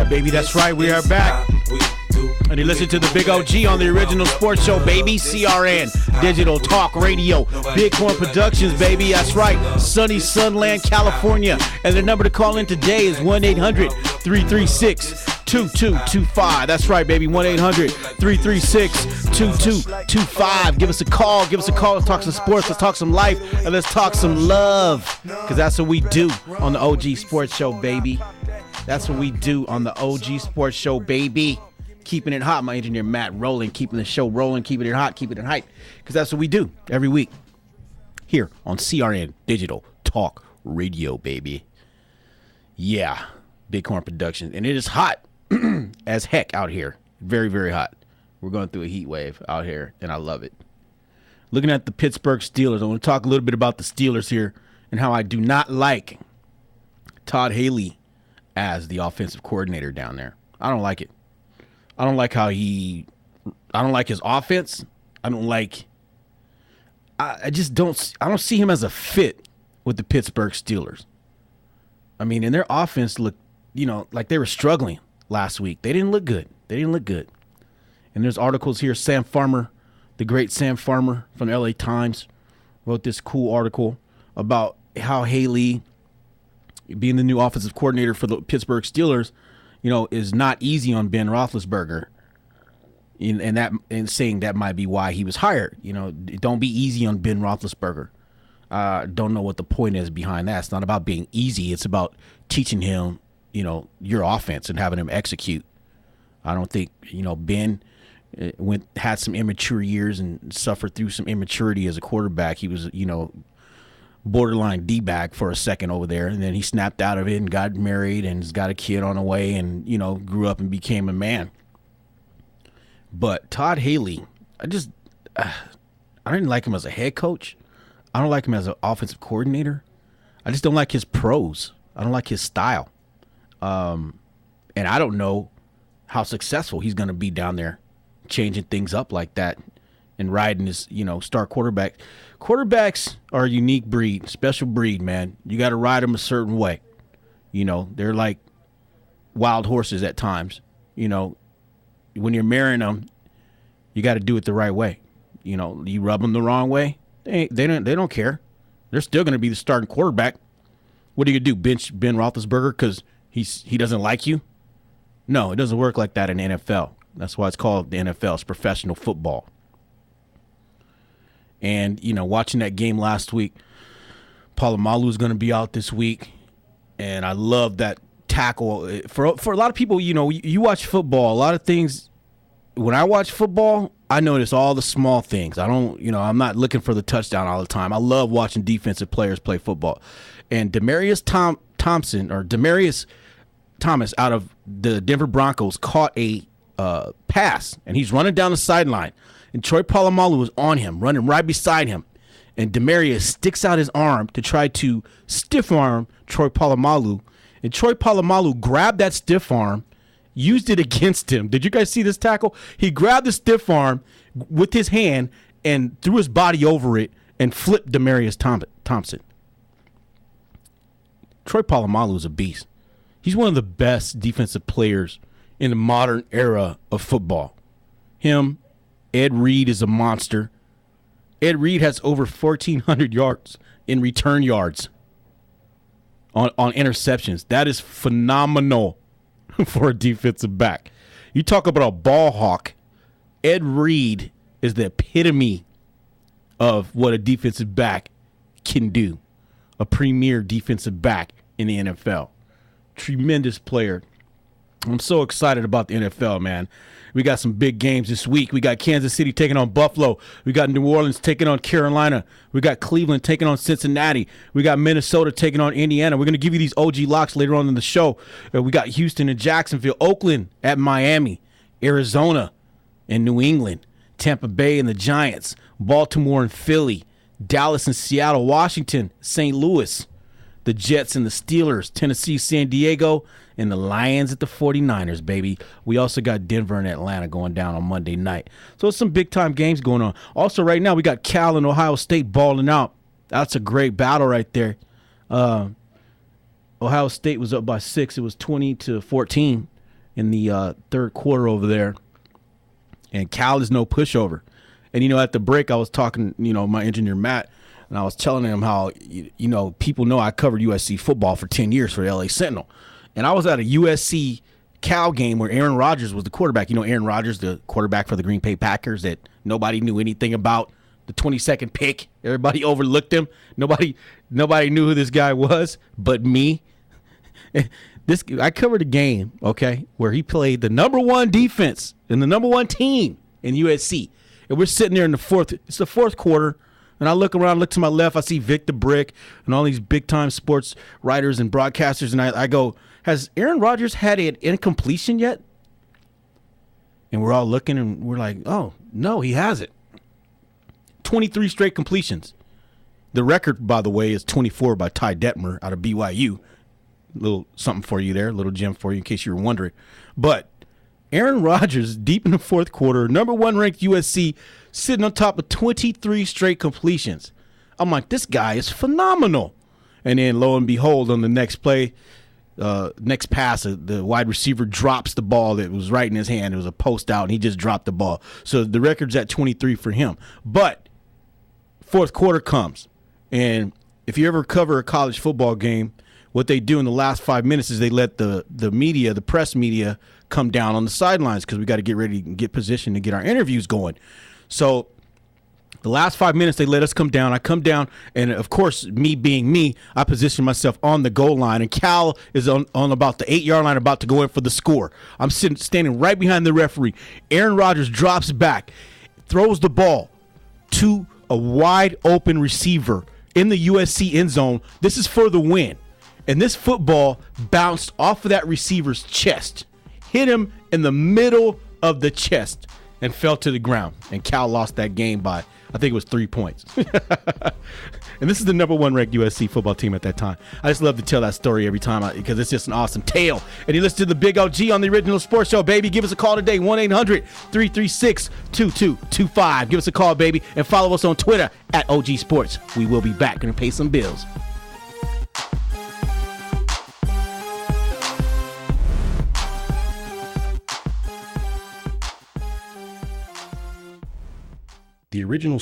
Baby, that's right. We are back. And you listen to the Big OG on the original sports show, baby. CRN, Digital Talk Radio, Bighorn Productions, baby. That's right. Sunny Sunland, California. And the number to call in today is 1-800-336-2225. That's right, baby. 1-800-336-2225. Give us a call. Give us a call. Let's talk some sports. Let's talk some life. And let's talk some love. Because that's what we do on the OG Sports Show, baby. That's what we do on the OG Sports Show, baby. Keeping it hot. My engineer, Matt, rolling, keeping the show rolling, keeping it hot, keeping it hype. Because that's what we do every week here on CRN Digital Talk Radio, baby. Yeah, Bighorn Productions. And it is hot as heck out here. Very, very hot. We're going through a heat wave out here, and I love it. Looking at the Pittsburgh Steelers, I want to talk a little bit about the Steelers here and how I do not like Todd Haley as the offensive coordinator down there. I don't like it. I don't like I don't like his offense. I don't see him as a fit with the Pittsburgh Steelers. I mean, and their offense looked, like they were struggling last week. They didn't look good. And there's articles here. Sam Farmer, the great Sam Farmer from the LA Times, wrote this cool article about how Haley, being the new offensive coordinator for the Pittsburgh Steelers, is not easy on Ben Roethlisberger, and saying that might be why he was hired. Don't be easy on Ben Roethlisberger. Don't know what the point is behind that. It's not about being easy. It's about teaching him, your offense and having him execute. I don't think, Ben had some immature years and suffered through some immaturity as a quarterback. He was, borderline D-bag for a second over there, and then he snapped out of it and got married and has got a kid on the way and, grew up and became a man. But Todd Haley, I didn't like him as a head coach. I don't like him as an offensive coordinator. I just don't like his pros. I don't like his style. And I don't know how successful he's going to be down there changing things up like that and riding his, star quarterback. Quarterbacks are a unique breed, special breed, man. You got to ride them a certain way. They're like wild horses at times. When you're marrying them, you got to do it the right way. You rub them the wrong way, they don't care. They're still going to be the starting quarterback. What are you going to do, bench Ben Roethlisberger because he doesn't like you? No, it doesn't work like that in the NFL. That's why it's called the NFL. It's professional football. And, watching that game last week, Polamalu is going to be out this week. And I love that tackle. For a lot of people, you watch football, a lot of things. When I watch football, I notice all the small things. I'm not looking for the touchdown all the time. I love watching defensive players play football. And Demaryius Thomas out of the Denver Broncos caught a pass, and he's running down the sideline. And Troy Polamalu was on him, running right beside him. And Demaryius sticks out his arm to try to stiff arm Troy Polamalu. And Troy Polamalu grabbed that stiff arm, used it against him. Did you guys see this tackle? He grabbed the stiff arm with his hand and threw his body over it and flipped Demaryius Thompson. Troy Polamalu is a beast. He's one of the best defensive players in the modern era of football. Him, Ed Reed is a monster. Ed Reed has over 1,400 yards in return yards on interceptions. That is phenomenal for a defensive back. You talk about a ball hawk. Ed Reed is the epitome of what a defensive back can do. A premier defensive back in the NFL. Tremendous player. I'm so excited about the NFL, man. We got some big games this week. We got Kansas City taking on Buffalo. We got New Orleans taking on Carolina. We got Cleveland taking on Cincinnati. We got Minnesota taking on Indiana. We're going to give you these OG locks later on in the show. We got Houston and Jacksonville. Oakland at Miami. Arizona and New England, Tampa Bay and the Giants, Baltimore and Philly, Dallas and Seattle, Washington, St. Louis, the Jets and the Steelers, Tennessee, San Diego, and the Lions at the 49ers, baby. We also got Denver and Atlanta going down on Monday night. So it's some big-time games going on. Also, right now, we got Cal and Ohio State balling out. That's a great battle right there. Ohio State was up by 6. It was 20-14 in the third quarter over there. And Cal is no pushover. And, at the break, I was talking, my engineer, Matt, and I was telling him how, people know I covered USC football for 10 years for the LA Sentinel. And I was at a USC Cal game where Aaron Rodgers was the quarterback. Aaron Rodgers, the quarterback for the Green Bay Packers that nobody knew anything about. The 22nd pick, everybody overlooked him. Nobody knew who this guy was but me. I covered a game, okay, where he played the number one defense and the number one team in USC. And we're sitting there in it's the fourth quarter, and I look around, look to my left, I see Vic the Brick and all these big-time sports writers and broadcasters, and I go, has Aaron Rodgers had an incompletion yet? And we're all looking, and we're like, oh, no, he hasn't. 23 straight completions. The record, by the way, is 24 by Ty Detmer out of BYU. Little something for you there, little gem for you in case you were wondering. But Aaron Rodgers, deep in the fourth quarter, number one ranked USC, sitting on top of 23 straight completions. I'm like, this guy is phenomenal. And then lo and behold, on the next play, next pass, the wide receiver drops the ball that was right in his hand. It was a post out, and he just dropped the ball. So the record's at 23 for him. But fourth quarter comes, and if you ever cover a college football game, what they do in the last 5 minutes is they let the media, the press media, come down on the sidelines because we got to get ready and get positioned to get our interviews going. So the last 5 minutes, they let us come down. I come down, and of course, me being me, I position myself on the goal line, and Cal is on about the 8-yard line about to go in for the score. I'm standing right behind the referee. Aaron Rodgers drops back, throws the ball to a wide open receiver in the USC end zone. This is for the win. And this football bounced off of that receiver's chest, hit him in the middle of the chest, and fell to the ground. And Cal lost that game by, I think it was 3 points. And this is the number one ranked USC football team at that time. I just love to tell that story every time because it's just an awesome tale. And you listen to the Big OG on the Original Sports Show, baby. Give us a call today, 1-800-336-2225. Give us a call, baby, and follow us on Twitter at OG Sports. We will be back and pay some bills. The Original